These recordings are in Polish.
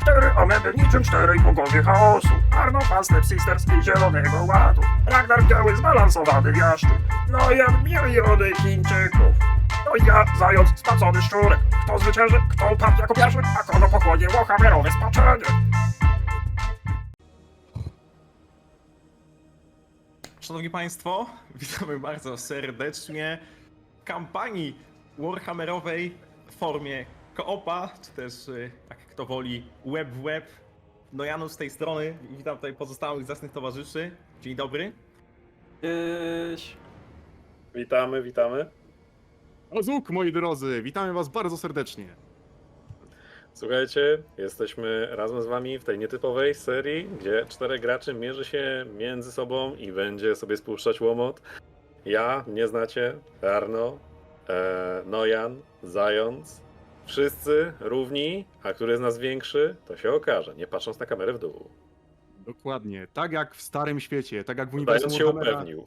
Cztery ameby niczym czterej bogowie chaosu. Arno, Fastep, Sisters i Zielonego Ładu. Ragnar biały zbalansowany w jaszczu. No i miliony Chińczyków. No i ja, zając spacony szczurek. Kto zwycięży? Kto upadł jako pierwszy? A kogo pochłonie warhammerowe spaczenie? Szanowni Państwo, witamy bardzo serdecznie w kampanii warhammerowej w formie koopa, czy też jak kto woli web w web. No Janus z tej strony, witam tutaj pozostałych zacnych towarzyszy. Dzień dobry. Witamy, witamy. Azuk, moi drodzy, witamy was bardzo serdecznie. Słuchajcie, jesteśmy razem z wami w tej nietypowej serii, gdzie 4 graczy mierzy się między sobą i będzie sobie spuszczać łomot. Ja, mnie znacie, Arno, Nojan, Zając, wszyscy równi, a który z nas większy, to się okaże, nie patrząc na kamerę w dół. Dokładnie, tak jak w Starym Świecie, tak jak w uniwersum Zając się Warhammera, upewnił.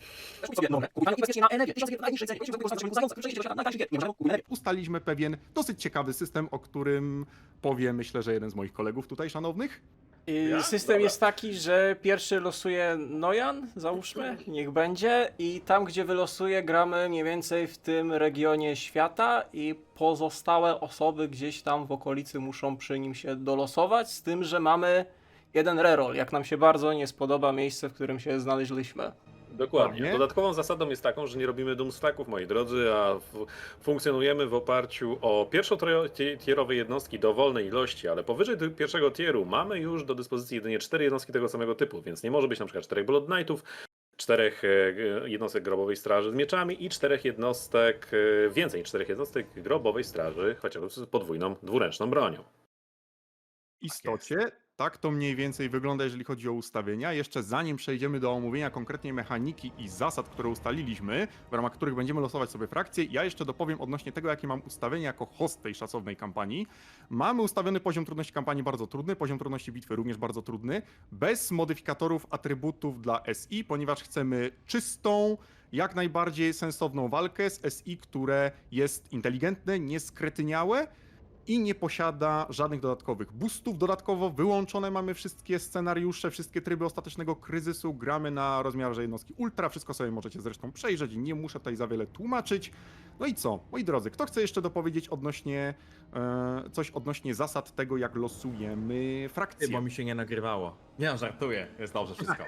ustaliliśmy pewien dosyć ciekawy system, o którym powie, myślę, że jeden z moich kolegów tutaj szanownych. Ja? System Dobra. jest taki, że pierwszy losuje Nojan, załóżmy, niech będzie, i tam, gdzie wylosuje, gramy mniej więcej w tym regionie świata i pozostałe osoby gdzieś tam w okolicy muszą przy nim się dolosować, z tym, że mamy jeden reroll, jak nam się bardzo nie spodoba miejsce, w którym się znaleźliśmy. Dokładnie. Ładnie. Dodatkową zasadą jest taką, że nie robimy doomstacków, moi drodzy, a funkcjonujemy w oparciu o pierwszotierowe jednostki dowolnej ilości, ale powyżej pierwszego tieru mamy już do dyspozycji jedynie 4 jednostki tego samego typu, więc nie może być na przykład 4 Blood Knightów, 4 jednostek grobowej straży z mieczami i 4 jednostek, więcej niż 4 jednostek grobowej straży, chociażby z podwójną, dwuręczną bronią. W istocie, tak to mniej więcej wygląda, jeżeli chodzi o ustawienia. Jeszcze zanim przejdziemy do omówienia konkretnej mechaniki i zasad, które ustaliliśmy, w ramach których będziemy losować sobie frakcje, ja jeszcze dopowiem odnośnie tego, jakie mam ustawienia jako host tej szacownej kampanii. Mamy ustawiony poziom trudności kampanii bardzo trudny, poziom trudności bitwy również bardzo trudny, bez modyfikatorów atrybutów dla SI, ponieważ chcemy czystą, jak najbardziej sensowną walkę z SI, które jest inteligentne, nieskretyniałe i nie posiada żadnych dodatkowych boostów. Dodatkowo wyłączone mamy wszystkie scenariusze, wszystkie tryby ostatecznego kryzysu. Gramy na rozmiarze jednostki ultra. Wszystko sobie możecie zresztą przejrzeć. Nie muszę tutaj za wiele tłumaczyć. No i co, moi drodzy, kto chce jeszcze dopowiedzieć coś odnośnie zasad tego, jak losujemy Ty, frakcje? bo mi się nie nagrywało. Nie, żartuję, jest dobrze wszystko.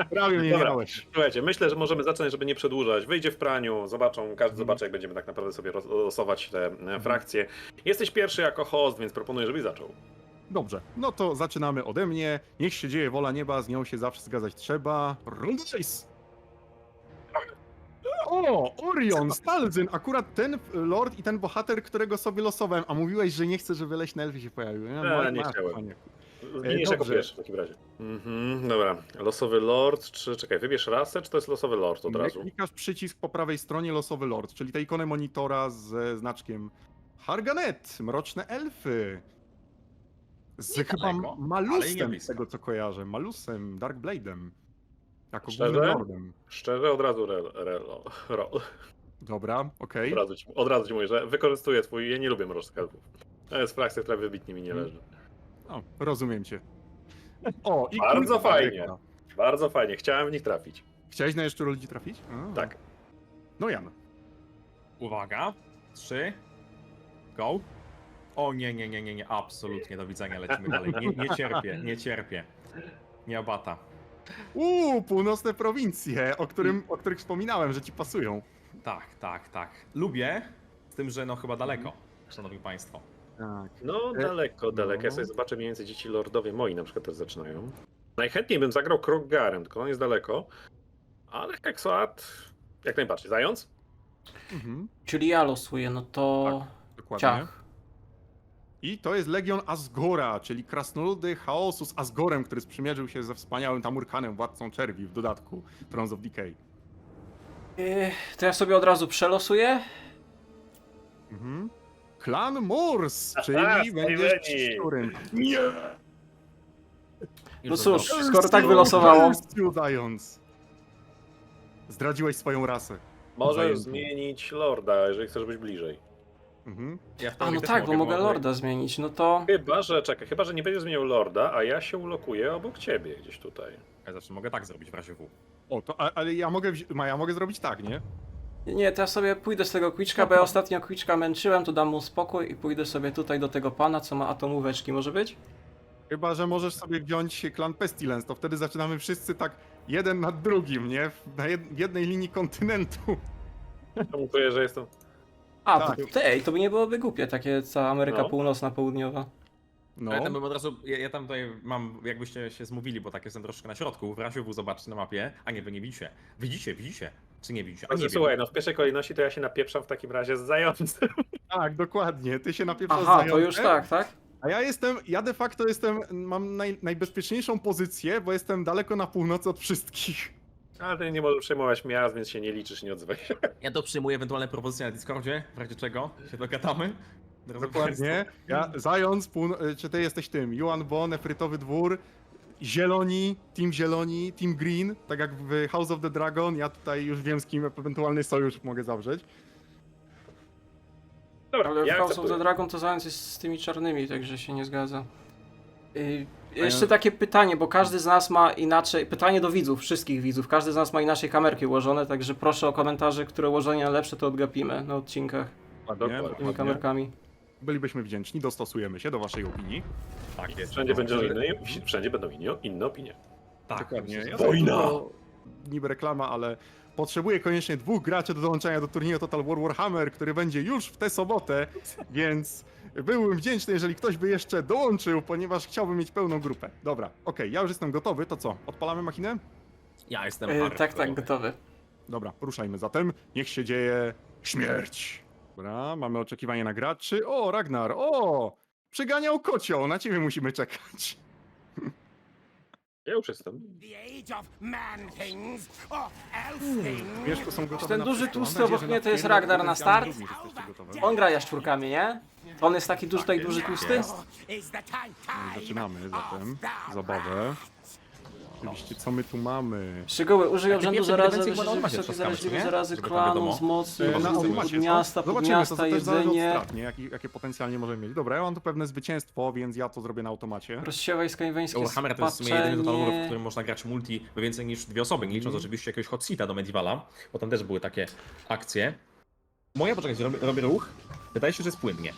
Prawie mnie nie Dobra. miałeś. Słuchajcie, myślę, że możemy zacząć, żeby nie przedłużać. Wyjdzie w praniu, każdy zobaczy, jak będziemy tak naprawdę sobie losować te frakcje. Jesteś pierwszy jako host, więc proponuję, żebyś zaczął. Dobrze, no to zaczynamy ode mnie. Niech się dzieje wola nieba, z nią się zawsze zgadzać trzeba. Roll the dice! O, Orion, Stalzyn, akurat ten lord i ten bohater, którego sobie losowałem, a mówiłeś, że nie chcesz, żeby leśne elfy się pojawiły. Nie chciałem. panie. Zginiesz jako dobrze. pierwszy w takim razie. Dobra, losowy lord, czekaj, wybierz rasę, czy to jest losowy lord od razu? Klikasz przycisk po prawej stronie, losowy lord, czyli tę ikonę monitora ze znaczkiem Harganet, mroczne elfy. Z chyba Niedaleko, ale nie Malusem, z blisko. tego co kojarzę, Malusem, Darkblade'em. Jako Szczerze? głównym lordem. Szczerze, od razu Dobra, okej. od razu ci mówię, że wykorzystuję twój, ja nie lubię mrocznych elfów. To jest frakcja, która wybitnie mi nie leży. O, rozumiem cię. O, i Bardzo kurwa, fajnie. Rebeka. Bardzo fajnie, chciałem w nich trafić. Chciałeś na jeszcze ludzi trafić? A. Tak. No Jan. Uwaga, 3, go. O nie, absolutnie, do widzenia, lecimy dalej. Nie cierpię. Nie obata. Północne prowincje, o których wspominałem, że ci pasują. Tak. Lubię, z tym, że no chyba daleko, szanowni państwo. Tak. No, daleko. Ja sobie zobaczę mniej więcej dzieci lordowie moi na przykład też zaczynają. Najchętniej bym zagrał Kroggarem, tylko on jest daleko. Ale Hexoat jak najbardziej. Zając? Mhm, Czyli ja losuję, no to dokładnie. ciach. I to jest Legion Asgora, czyli krasnoludy chaosu z Asgorem, który sprzymierzył się ze wspaniałym Tamurkanem, władcą czerwi, w dodatku Thrones of Decay. To ja sobie od razu przelosuję. Mhm. Klan Morse, czyli będziesz Steveni. szczurem. Nie! No cóż, skoro tak wylosowało. Zając. Zdradziłeś swoją rasę. Możesz Zajęty. zmienić lorda, jeżeli chcesz być bliżej. Mhm. Ja w A, teorii no też tak, bo mogę bo- lorda zmienić, no to... Chyba, że nie będziesz zmieniał lorda, a ja się ulokuję obok ciebie gdzieś tutaj. Ja zawsze mogę tak zrobić w razie W. O, to, ale ja mogę zrobić tak, nie? Nie, to ja sobie pójdę z tego Quiczka, bo ja ostatnio Quiczka męczyłem, to dam mu spokój i pójdę sobie tutaj do tego pana, co ma atomóweczki, może być? Chyba, że możesz sobie wziąć klan Pestilence, to wtedy zaczynamy wszyscy tak jeden nad drugim, nie? W jednej linii kontynentu. To czuję, że jestem... A, Tak. to by nie byłoby głupie, takie cała Ameryka No. Północna, Południowa. No, Ja tam bym od razu, ja tam tutaj mam, jakbyście się zmówili, bo tak jestem troszkę na środku, w razie W zobaczcie na mapie, a nie, wy nie widzicie. Widzicie? Czy nie widzicie? A nie Znaczy, wiem. słuchaj, no w pierwszej kolejności to ja się napieprzam w takim razie z zającem. tak, dokładnie. Ty się napieprzasz Aha, z to już zającem, tak? A ja de facto mam najbezpieczniejszą pozycję, bo jestem daleko na północy od wszystkich. Ale ty nie możesz przejmować miast, więc się nie liczysz, nie odzywaj się. Ja to przyjmuję ewentualne propozycje na Discordzie, w razie czego się dogadamy. Drodzy Dokładnie. Ja, Zając, czy ty jesteś tym? Yuan Bo, Nefrytowy Dwór, Zieloni, Team Green, tak jak w House of the Dragon. Ja tutaj już wiem, z kim ewentualny sojusz mogę zawrzeć. Dobra, Ale w ja House of akceptuję. the Dragon to zając jest z tymi czarnymi, także się nie zgadza. Jeszcze takie pytanie, bo każdy z nas ma inaczej, pytanie do widzów, wszystkich widzów, każdy z nas ma inaczej kamerki ułożone, także proszę o komentarze, które ułożenia lepsze to odgapimy na odcinkach Dokładnie. tymi kamerkami. Bylibyśmy wdzięczni, dostosujemy się do waszej opinii. Tak jest. Wszędzie będą inne opinie. Tak, Dokładnie. myślę, że- Wojna! To niby reklama, ale potrzebuję koniecznie 2 graczy do dołączenia do turnieju Total War Warhammer, który będzie już w tę sobotę, więc byłbym wdzięczny, jeżeli ktoś by jeszcze dołączył, ponieważ chciałbym mieć pełną grupę. Dobra, okej, ja już jestem gotowy, to co? Odpalamy machinę? Ja jestem Tak, gotowy. Dobra, ruszajmy zatem. Niech się dzieje śmierć. Dobra, mamy oczekiwanie na graczy. O, Ragnar, o! Przyganiał kocioł, na ciebie musimy czekać. Ja już jestem. The age of man things or elf things. Mieszko są gotowe ten na duży wszystko. Mam tłusty nadzieję, obok że mnie to jest pierdol Ragnar na potencjalny start? również jesteście gotowi. On gra jaszczurkami, nie? To on jest taki duży tłusty? Is the time Zaczynamy zatem zabawę. Oczywiście, co my tu mamy? Szczegóły, użyj Takie obrzędu pierwsze zarazy, ewidencje chyba na wyżej Ulmacie wysokiej trzaskamy, zaraźliwej nie? zarazy Żeby tam wiadomo. klanów, mocy, Na od miasta, Zobaczymy, to też zależy od jedzenie. strat, nie? Jakie potencjalnie możemy mieć. Dobra, ja mam tu pewne zwycięstwo, więc ja to zrobię na automacie. Rozsiewaj skańweńskie Warhammer to jest w sumie jedyny Total War, w spaczenie. którym można grać multi w więcej niż 2 osoby, nie licząc oczywiście jakiegoś hot seata do Medievala, bo tam też były takie akcje. Moja, poczekajcie, robię ruch. Wydaje się, że jest płynnie.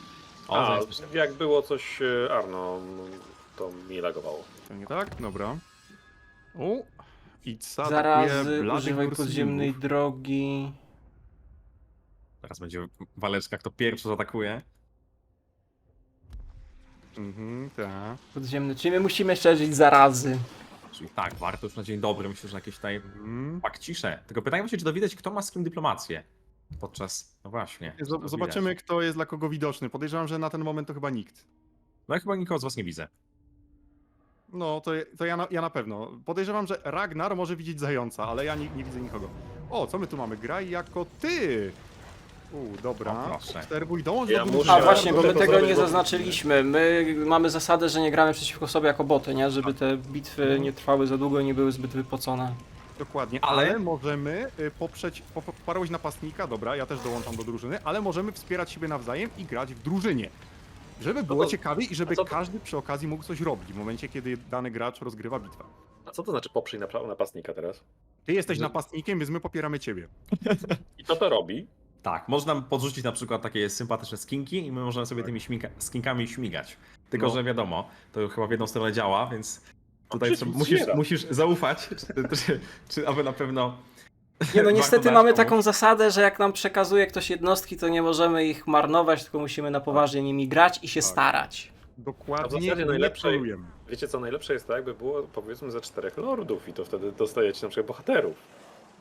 O, A, zaraz myślę. jak było coś Arno, to mi lagowało. To nie tak? Dobra. O! Itza Zarazy, atakuje bladych używaj Ursulów. podziemnej drogi. Teraz będzie waleczka, kto pierwszy zaatakuje. Mhm, tak. Podziemny, czyli my musimy szerzyć zarazy. Czyli tak, warto już na dzień dobry, myślę, że jakieś tutaj Mhm. cisze. Tylko pytanie właśnie, czy to widać, kto ma z kim dyplomację podczas, no właśnie. czy to Zobaczymy, widać? kto jest dla kogo widoczny. Podejrzewam, że na ten moment to chyba nikt. No ja chyba nikogo z was nie widzę. No, to ja na pewno. Podejrzewam, że Ragnar może widzieć zająca, ale ja nie widzę nikogo. O, co my tu mamy? Graj jako ty! Dobra. O, proszę. Sterbuj, dąż Ja do muszę- drużyny. A właśnie, bo my to tego zrobić, nie bo- zaznaczyliśmy. My mamy zasadę, że nie gramy przeciwko sobie jako boty, nie? Żeby te bitwy nie trwały za długo i nie były zbyt wypocone. Dokładnie, Ale- ale możemy poprzeć poparłość napastnika, dobra, ja też dołączam do drużyny, ale możemy wspierać siebie nawzajem i grać w drużynie. Żeby było to- ciekawiej i żeby a co to- każdy przy okazji mógł coś robić w momencie, kiedy dany gracz rozgrywa bitwę. A co to znaczy poprzyj napastnika teraz? Ty jesteś Że- napastnikiem, więc my popieramy ciebie. I co to robi? Tak, można podrzucić na przykład takie sympatyczne skinki i my możemy sobie tymi skinkami śmigać. Tylko, No. że wiadomo, to chyba w jedną stronę działa, więc tutaj przecież musisz, zbiera. musisz zaufać, czy aby na pewno... Nie no, warto niestety dać mamy komuś. taką zasadę, że jak nam przekazuje ktoś jednostki, to nie możemy ich marnować, tylko musimy na poważnie nimi grać i się Tak. starać. Dokładnie, zasadzie nie najlepszej- trolujemy. Wiecie co, najlepsze jest to jakby było powiedzmy ze 4 lordów i to wtedy dostajecie na przykład bohaterów.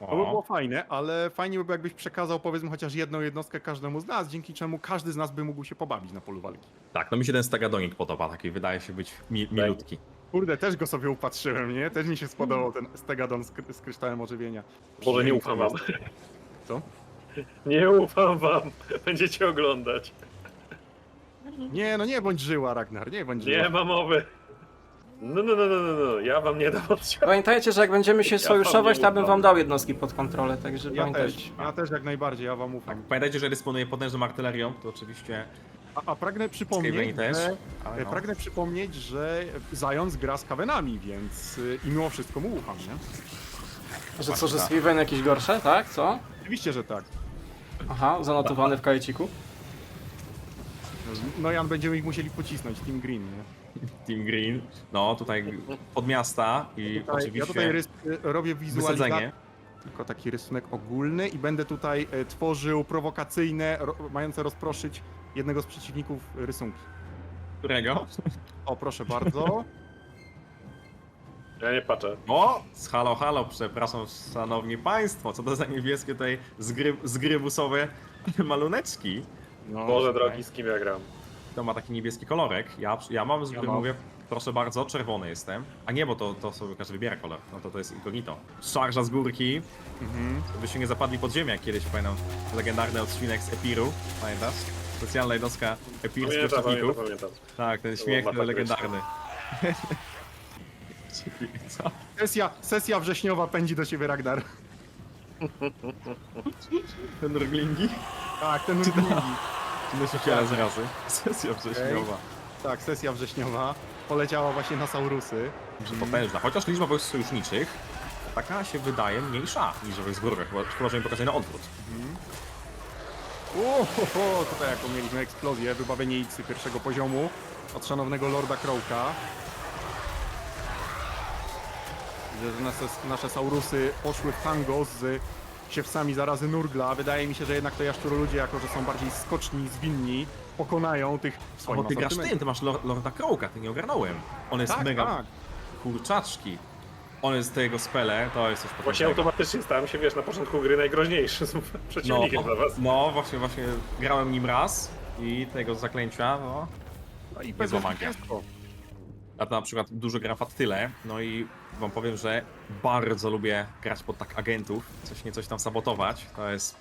To by było fajne, ale fajnie by było, jakbyś przekazał powiedzmy chociaż jedną jednostkę każdemu z nas, dzięki czemu każdy z nas by mógł się pobawić na polu walki. Tak, no mi się ten stagadonik podoba, taki wydaje się być milutki. Kurde, też go sobie upatrzyłem, nie? Też mi się spodobał ten Stegadon z kryształem ożywienia. Boże, nie Piękny ufam wam. jest. Co? Nie ufam wam. Będziecie oglądać. Nie, no nie bądź żyła, Ragnar, nie bądź żyła. Nie ma mowy. No, ja wam nie dam odciąć. Pamiętajcie, że jak będziemy się Ja sojuszować, wam to nie bym ufam. wam dał jednostki pod kontrolę, także Ja pamiętajcie. też jak najbardziej, ja wam ufam. Pamiętajcie, że dysponuję potężną artylerią, to oczywiście A pragnę przypomnieć, Skaven'i też, że, ale no. pragnę przypomnieć, że Zając gra z Kawenami, więc i mimo wszystko mu ufam, nie? Że co, że Skaven jakieś gorsze, tak? Co? Oczywiście, że tak. Aha, zanotowany w kajeciku. No Jan, będziemy ich musieli pocisnąć, Team Green, nie? Team Green, no tutaj pod miasta i oczywiście Ja tutaj robię wizualizację, wysadzenie. tylko taki rysunek ogólny i będę tutaj tworzył prowokacyjne, mające rozproszyć jednego z przeciwników rysunki. Którego? O, proszę bardzo. Ja nie patrzę. O! Halo, halo, przepraszam, szanowni państwo, co to za niebieskie tutaj zgrybusowe maluneczki? No, Boże słuchaj. drogi, z kim ja gram? To ma taki niebieski kolorek. Ja mam, Ja mam. mówię, proszę bardzo, czerwony jestem. A nie, bo to sobie każdy wybiera kolor. No to jest incognito. Szarża z górki. Byście nie zapadli pod ziemię, jak kiedyś pamiętam legendarny odcinek z Epiru. Pamiętasz? Specjalna jednostka epirskich przeciwników. Pamiętam. Tak, ten To śmiech było legendarny. Co? Sesja wrześniowa pędzi do ciebie, Ragnar. Ten roglingi? Tak, ten drugi. Nosiciele zrazy. Sesja wrześniowa. Tak, sesja wrześniowa. Poleciała właśnie na Saurusy. Potężna. Chociaż liczba wojsk sojuszniczych taka się wydaje mniejsza niż wojsk górowych, chyba że mi pokazuje na odwrót. Tutaj jaką mieliśmy eksplozję, wybawienie X pierwszego poziomu od szanownego Lorda Crowka. Widzę, że nasze Saurusy poszły w tango z siewcami zarazy Nurgla. Wydaje mi się, że jednak to jaszczuroludzie, jako że są bardziej skoczni, zwinni, pokonają tych w O, swoim ty grasz asortymencie. tym, ty masz Lorda Crowka, ty nie ogarnąłem. On jest Tak, mega tak. kurczaczki. On jest te jego spele, to jest coś Właśnie potężnego. automatycznie stałem się, wiesz, na początku gry najgroźniejszy przeciwnikiem dla was. No, właśnie grałem nim raz i tego zaklęcia, no. No i Niezła magia. zwycięstwo. A to na przykład dużo gram w Attyle, no i wam powiem, że bardzo lubię grać pod tak agentów, coś tam sabotować. To jest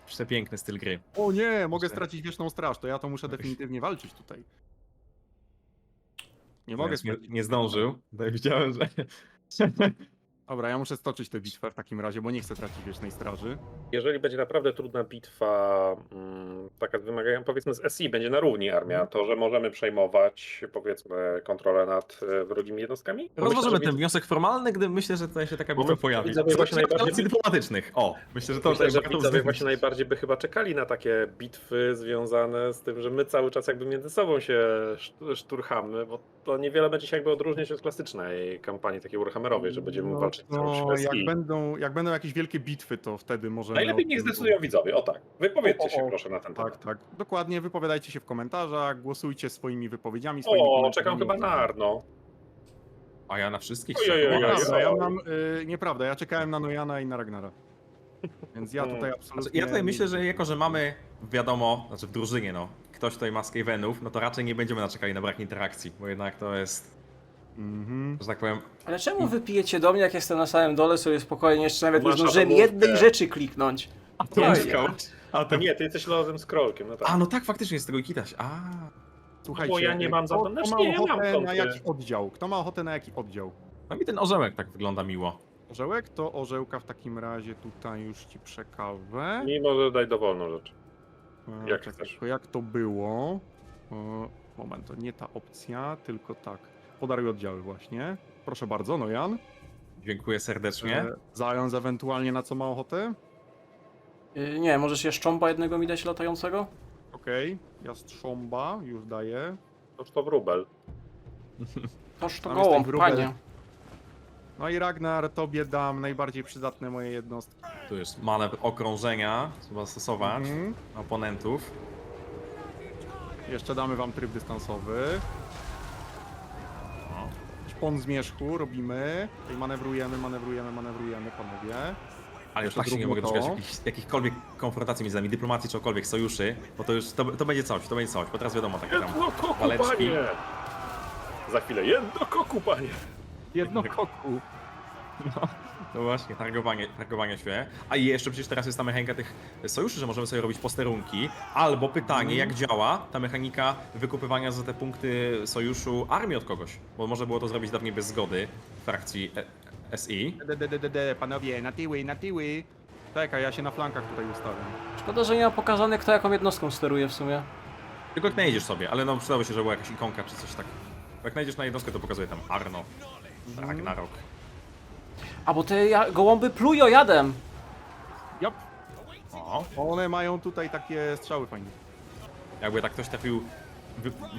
przepiękny styl gry. O nie, mogę stracić wieczną straż, to ja to muszę definitywnie walczyć tutaj. Nie mogę stracić. Nie zdążył, to widziałem, że... Dobra, ja muszę stoczyć tę bitwę w takim razie, bo nie chcę tracić wiecznej straży. Jeżeli będzie naprawdę trudna bitwa, taka wymagająca, powiedzmy z SI, będzie na równi armia, to że możemy przejmować, powiedzmy, kontrolę nad wrogimi jednostkami? Rozważamy ten wniosek formalny, gdy myślę, że tutaj się taka bitwa my pojawi. widzowie właśnie najbardziej- Opcji dyplomatycznych. O, myślę, że to Myślę, że warto widzowie uwzględnić. właśnie najbardziej by chyba czekali na takie bitwy związane z tym, że my cały czas jakby między sobą się szturchamy, bo to niewiele będzie się jakby odróżniać od klasycznej kampanii takiej Warhammerowej, że będziemy walczyć No, cały jak będą jakieś wielkie bitwy, to wtedy możemy... Najlepiej niech zdecydują widzowie, o tak. Wypowiedzcie się O. proszę na ten temat. Tak, tak. Dokładnie, wypowiadajcie się w komentarzach, głosujcie swoimi wypowiedziami, swoimi O, komentarzami. czekam chyba na Arno. A ja na wszystkich Ojej, czekam. ojej, Nieprawda, oj. ja mam, nieprawda, ja czekałem na Nojana i na Ragnara. Więc ja tutaj absolutnie... Znaczy, ja tutaj myślę, że jako, że mamy, wiadomo, znaczy w drużynie, no, ktoś tutaj ma Skavenów, no to raczej nie będziemy naczekali na brak interakcji, bo jednak to jest, Mhm. że tak powiem, Ale czemu wy pijecie do mnie, jak jestem na samym dole, sobie spokojnie jeszcze nawet nie Masz zdążyłem atomówkę. jednej rzeczy kliknąć. A nie, ty jesteś lodem scrollkiem, no tak. A, no tak, faktycznie jest tego kitać. A, Słuchajcie, Bo ja nie mam za to- kto znaczy ma nie, ja mam ochotę tą na grę. jaki oddział? Kto ma ochotę na jaki oddział? no mi ten orzełek tak wygląda miło. Orzełek? To orzełka w takim razie tutaj już ci przekawę. Mimo, że daj dowolną rzecz. jak Czekaj, chcesz. tylko jak to było? Moment, to nie ta opcja, tylko tak. Podaruj oddziały właśnie. Proszę bardzo, Nojan. Dziękuję serdecznie. Zając ewentualnie na co ma ochotę? Nie, możesz jaszcząba jednego mi dać latającego? Okej, jastrząba już daję. Toż to wróbel. Toż to Tam jest gołąb, ten wróbel. panie. No i Ragnar, tobie dam najbardziej przydatne moje jednostki. Tu jest manewr okrążenia, trzeba stosować Mhm. oponentów. Jeszcze damy wam tryb dystansowy. Szpon zmierzchu robimy. I manewrujemy, panowie. Ale już Jeszcze tak się nie mogę zróbmy doczekać jakichkolwiek konfrontacji między nami, dyplomacji czy cokolwiek sojuszy, bo to już, to będzie coś, bo teraz wiadomo, takie tam Jedno koku, waleczki. panie! Za chwilę, jedno koku, panie! Jedno koku. No właśnie, targowanie się. A i jeszcze przecież teraz jest ta mechanika tych sojuszy, że możemy sobie robić posterunki. Albo pytanie, jak działa ta mechanika wykupywania za te punkty sojuszu armii od kogoś. Bo może było to zrobić dawniej bez zgody frakcji SI. Panowie, na tyły, na tyły. Czekaj, ja się na flankach tutaj ustawiam. Szkoda, że nie ma pokazane, kto jaką jednostką steruje w sumie. Tylko jak najdziesz sobie, ale no przydało się, że była jakaś ikonka czy coś tak. Jak najdziesz na jednostkę, to pokazuje tam Arno, Ragnarok. A bo te gołąby plują jadem. Jop. O, One mają tutaj takie strzały fajne. jakby tak ktoś trafił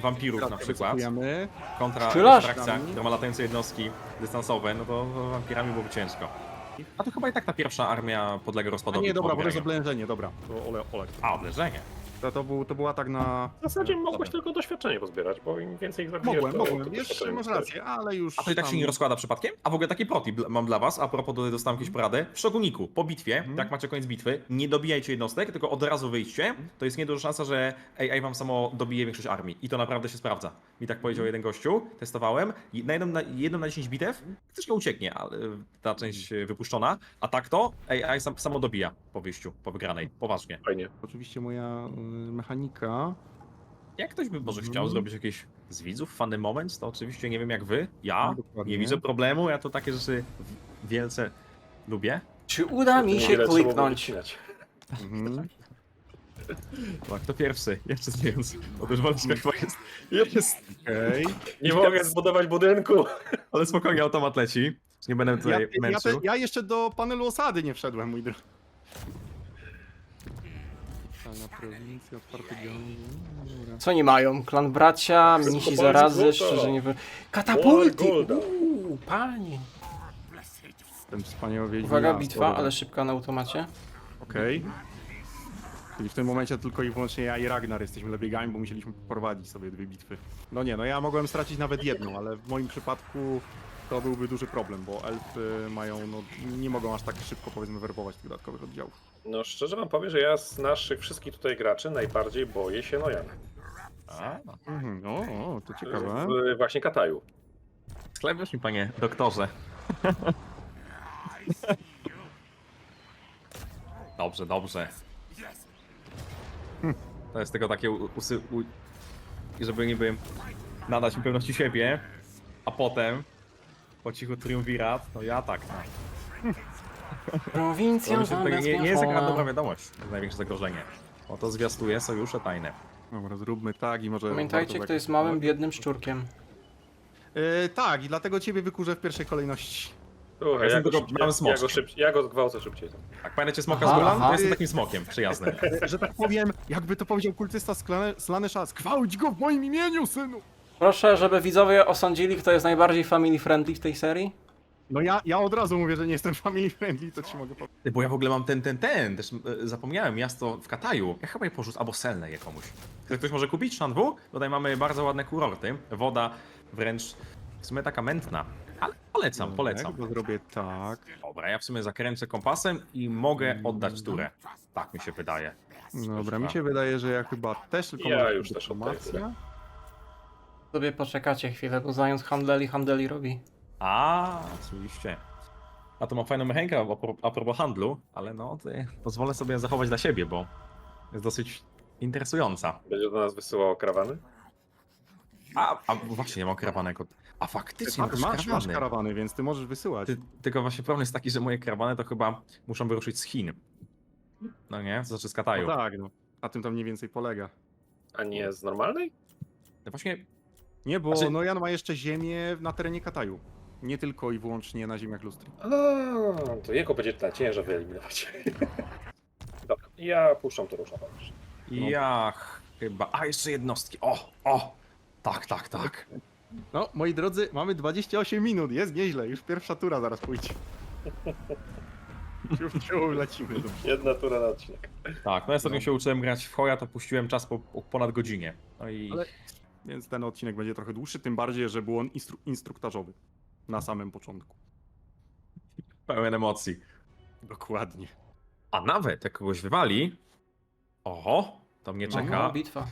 wampirów na przykład. Wycofujemy. Kontra Strzelasz? frakcja, która ma latające jednostki dystansowe, no to wampirami byłoby ciężko. A to chyba i tak ta pierwsza armia podlega A rozpadowi. nie, dobra, po bo to jest wygraniu. oblężenie, dobra. To ole. A, oblężenie. To był atak na... W zasadzie mogłeś tylko doświadczenie pozbierać, bo im więcej ich zabijesz, Mogłem, to wiesz, doświadczenie masz dostajesz. rację, ale już A to i tak się tam- nie rozkłada przypadkiem? A w ogóle taki protip mam dla was, a propos dostałem jakąś poradę. W Szoguniku, po bitwie, jak macie koniec bitwy, nie dobijajcie jednostek, tylko od razu wyjdźcie. To jest nieduża szansa, że AI wam samo dobije większość armii. I to naprawdę się sprawdza. Mi tak powiedział jeden gościu, testowałem. I jedną na 10 bitew troszkę ucieknie, ale ta część wypuszczona. A tak to AI samo dobija po wyjściu, po wygranej. Poważnie. Fajnie. Oczywiście moja mechanika... Jak ktoś by może chciał zrobić jakieś z widzów funny moment, to oczywiście nie wiem jak wy, ja No, dokładnie. nie widzę problemu, ja to takie rzeczy wielce lubię. Czy uda mi się Niewiele trzeba było kliknąć? wycinać. Mhm. Tak, to pierwszy, jeszcze związ. Otóż Wączka chyba jest, Okej. Nie mogę zbudować budynku! ale spokojnie, automat leci. Nie będę tutaj męczył. Ja jeszcze do panelu osady nie wszedłem, mój drogi. Totalna prowincja, otwarty gałąz. Co nie mają? Klan bracia, mnisi Kopalni zarazy, złota. szczerze Katapulty! War Golda. Panie! Ten wspaniały wiedźmin. Uwaga, las, bitwa, dobra. ale szybka na automacie. Okej. Czyli w tym momencie tylko i wyłącznie ja i Ragnar jesteśmy lebiegami, bo musieliśmy prowadzić sobie 2 bitwy. No nie, no ja mogłem stracić nawet jedną, ale w moim przypadku to byłby duży problem, bo elfy mają, no nie mogą aż tak szybko powiedzmy werbować tych dodatkowych oddziałów. No szczerze wam powiem, że ja z naszych wszystkich tutaj graczy najbardziej boję się Nojana. Mhm, o, to ciekawe. W właśnie Kataju. Sklepiasz mi, panie doktorze. Dobrze, dobrze. To jest tylko takie i żeby niby nadać mi pewności siebie, a potem po cichu triumvirat, no ja tak. No. Prowincja To myślę, że to nie jest taka dobra zabezpieczona. wiadomość, to jest największe zagrożenie. Bo to zwiastuje sojusze tajne. Dobra, zróbmy tak i może... Pamiętajcie, warto kto jest jakoś- małym, biednym szczurkiem. Tak, i dlatego ciebie wykurzę w pierwszej kolejności. Słuchaj, jestem ja go, tylko szybciej, małym ja, go smoczkiem. ja go zgwałcę szybciej. Jak pamiętacie smoka Aha, z Gulan, aha. to jestem takim smokiem przyjaznym. Że tak powiem, jakby to powiedział kultysta Slanesha, zgwałć go w moim imieniu, synu! Proszę, żeby widzowie osądzili, kto jest najbardziej family friendly w tej serii. No ja od razu mówię, że nie jestem family friendly, to ci mogę powiedzieć. Bo ja w ogóle mam ten, też zapomniałem, miasto w Kataju. Ja chyba je porzucę, albo selnę je komuś. Ktoś może kupić Shanwu? Tutaj mamy bardzo ładne kurorty, woda wręcz w sumie taka mętna. Ale polecam. To zrobię tak. Dobra, ja w sumie zakręcę kompasem i mogę oddać turę. Tak mi się wydaje. Dobra, mi się wydaje, że ja chyba też tylko Ja mam już też oddaję dyplomacja. Sobie poczekacie chwilę, bo zając handeli robi. A, oczywiście. A to ma fajną mechankę a propos handlu, ale no, pozwolę sobie zachować dla siebie, bo jest dosyć interesująca. Będzie do nas wysyłał karawany? A właśnie, nie mam karawanek od... A faktycznie, Tak, masz karawany. karawany, więc ty możesz wysyłać. Tylko właśnie problem jest taki, że moje karawany to chyba muszą wyruszyć z Chin. No nie? To znaczy z Kataju. No tak, no. Na tym to mniej więcej polega. A nie z normalnej? No właśnie, Nie, bo Znaczy- Nojan ma jeszcze ziemię na terenie Kataju. Nie tylko i wyłącznie na ziemiach Lustry. A, to jego będzie na ciężar wyeliminować. Dobra, ja puszczam to różne już. ja chyba... A, jeszcze jednostki. O! Tak. No, moi drodzy, mamy 28 minut, jest nieźle, już pierwsza tura zaraz pójdzie. Ciu, lecimy. Jedna tura na odcinek. Tak, no ja ostatnio się uczyłem grać w Hoja, to puściłem czas po ponad godzinie. No i... Ale- Więc ten odcinek będzie trochę dłuższy, tym bardziej, że był on instruktażowy. Na samym początku. pełen emocji. Dokładnie. A nawet jak kogoś wywali... Oho, to mnie czeka Bitwa.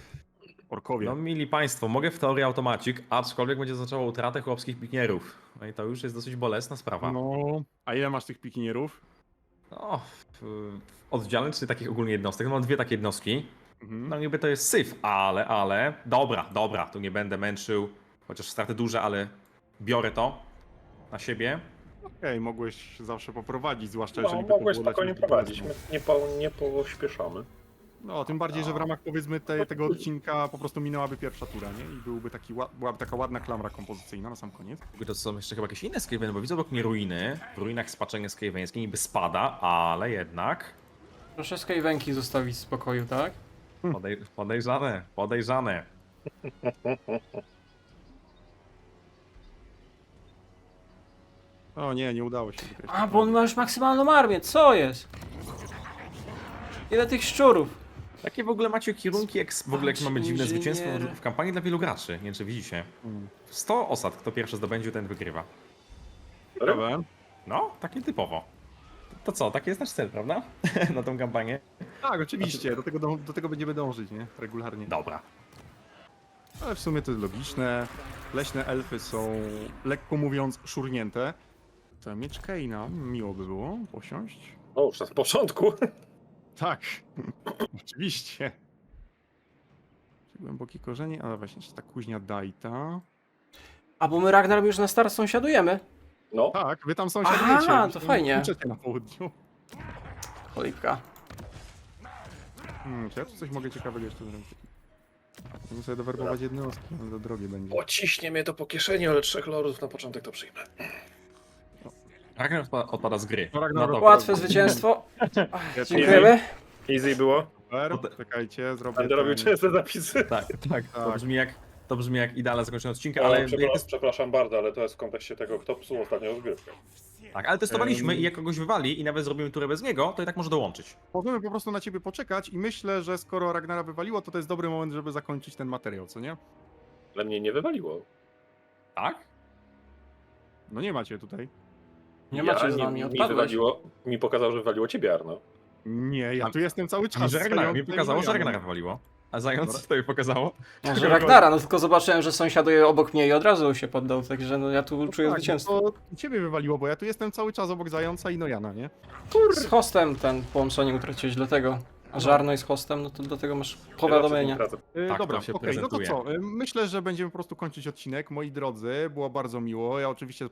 orkowie. No mili państwo, mogę w teorii automacik, aczkolwiek będzie zaczęło utratę chłopskich pikinierów. No i to już jest dosyć bolesna sprawa. No, a ile masz tych pikinierów? No, w oddziale, czy takich ogólnie jednostek, no mam 2 takie jednostki. Mhm. No niby to jest syf, ale... Dobra, tu nie będę męczył. Chociaż straty duże, ale biorę to na siebie. Okej, mogłeś zawsze poprowadzić, zwłaszcza No, jeżeli by to mogłeś było dla spokojnie ciebie prowadzić, bolesne. my nie pośpieszamy. No, tym bardziej, że w ramach powiedzmy tego odcinka po prostu minęłaby pierwsza tura, nie? I byłby byłaby taka ładna klamra kompozycyjna na sam koniec. To są jeszcze chyba jakieś inne skaveny, bo widzę obok mnie ruiny. W ruinach spaczenie skaveńskie niby spada, ale jednak Proszę Skavenki zostawić w spokoju, tak? podejrzane. O nie, nie udało się wygrać. A, bo on ma już maksymalną armię, co jest? Ile tych szczurów? Takie w ogóle macie kierunki, jak w ogóle jak mamy dziwne Inżynier. zwycięstwo w kampanii dla wielu graczy. Nie wiem, czy widzicie. 100 osad, kto pierwszy zdobędzie, ten wygrywa. Ciekawe. No, takie typowo. To co, taki jest nasz cel, prawda? Na tą kampanię. Tak, oczywiście, do tego będziemy dążyć, nie? Regularnie. Dobra. Ale w sumie to jest logiczne. Leśne elfy są, lekko mówiąc, szurnięte. To miecz Keina, miło by było posiąść. O, już na początku. Tak, oczywiście. Głębokie korzenie, ale właśnie, czy ta kuźnia Dajta. A bo my Ragnar już na start sąsiadujemy. No, Tak, wy tam sąsiadujecie. Aha, wy to tam fajnie. uczycie na południu. Cholipka. Czy ja tu coś mogę ciekawego jeszcze zrobić? Muszę sobie dowerbować jednostki, no to drogie będzie. pociśnie mnie to po kieszeni, ale 3 lordów na początek to przyjmę. Ragnar odpada z gry. No, Ragnar No to Łatwe zwycięstwo. Ja tu- Dziękujemy. Easy było? Super, czekajcie, zrobię Będę robił ten- częste zapisy. tak. To brzmi jak idealne zakończenie odcinka, Ale ale przepraszam bardzo, ale to jest w kontekście tego, kto psuł ostatnią rozgrywkę. tak, ale testowaliśmy i jak kogoś wywali i nawet zrobimy turę bez niego, to i tak może dołączyć. Możemy po prostu na ciebie poczekać i myślę, że skoro Ragnara wywaliło, to jest dobry moment, żeby zakończyć ten materiał, co nie? Ale mnie nie wywaliło. Tak? No nie macie tutaj. Nie macie z nami, mi odpadłeś. wywaliło, mi pokazał, że wywaliło ciebie, Arno. Nie, ja tu jestem cały czas. Że Ragnar, mi stojący pokazało, że Ragnar. Ragnara wywaliło. A zając to mi pokazało. Może Ragnara, no tylko zobaczyłem, że sąsiaduje obok mnie i od razu się poddał, także no ja tu czuję Tak, zwycięstwo. to ciebie wywaliło, bo ja tu jestem cały czas obok Zająca i Nojana, nie? Z hostem ten połączenie utraciłeś, dlatego. A Żarno jest hostem, no to dlatego masz powiadomienia. Tak, Dobra, to się okej, no to prezentuje. co? Myślę, że będziemy po prostu kończyć odcinek. Moi drodzy, było bardzo miło. Ja oczywiście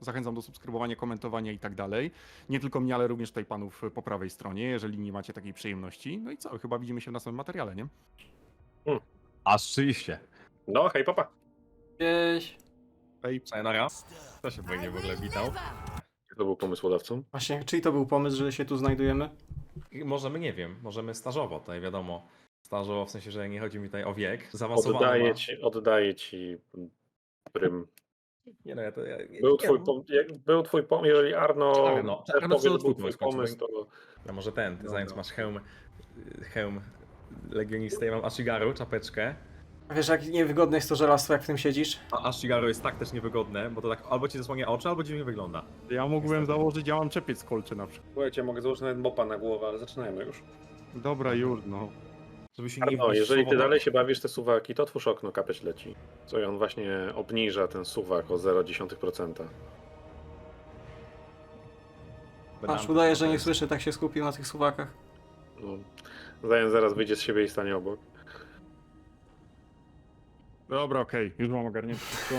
zachęcam do subskrybowania, komentowania i tak dalej. Nie tylko mnie, ale również tutaj panów po prawej stronie, jeżeli nie macie takiej przyjemności. No i co? Chyba widzimy się w następnym materiale, nie? A rzeczywiście. No, hej, papa. Gdzieś. Ej, Sayonara. To się fajnie w ogóle witał. Kto był pomysłodawcą? Właśnie, czyj to był pomysł, że się tu znajdujemy? I możemy, nie wiem, możemy stażowo, tutaj wiadomo. Stażowo w sensie, że nie chodzi mi tutaj o wiek. Zaawansowano. Oddaję ci prym. Nie no, ja to... Był twój pomysł, jeżeli Arno Czarno, też Czarno powie, że to był twój twój pomysł, pomysł, to... Ja może ten, ty Dobra. zając masz hełm legionisty, ja mam Ashigaru, czapeczkę. A wiesz, jak niewygodne jest to żelastwo, jak w tym siedzisz? A Ashigaru jest tak też niewygodne, bo to tak albo ci zasłania oczy, albo dziwnie wygląda. ja mógłbym założyć, ja mam czepiec z kolczy na przykład. Słuchajcie, mogę założyć nawet mopa na głowę, ale zaczynajmy już. Dobra, już, no. Żeby się nie Arno, jeżeli ty wyszłować. dalej się bawisz te suwaki, to otwórz okno, kapeć leci. Co i on właśnie obniża ten suwak o 0,1%. Aż udaje, że nie słyszy, tak się skupił na tych suwakach. No. Zając zaraz wyjdzie z siebie i stanie obok. Dobra, okej, już mam ogarnięte wszystko.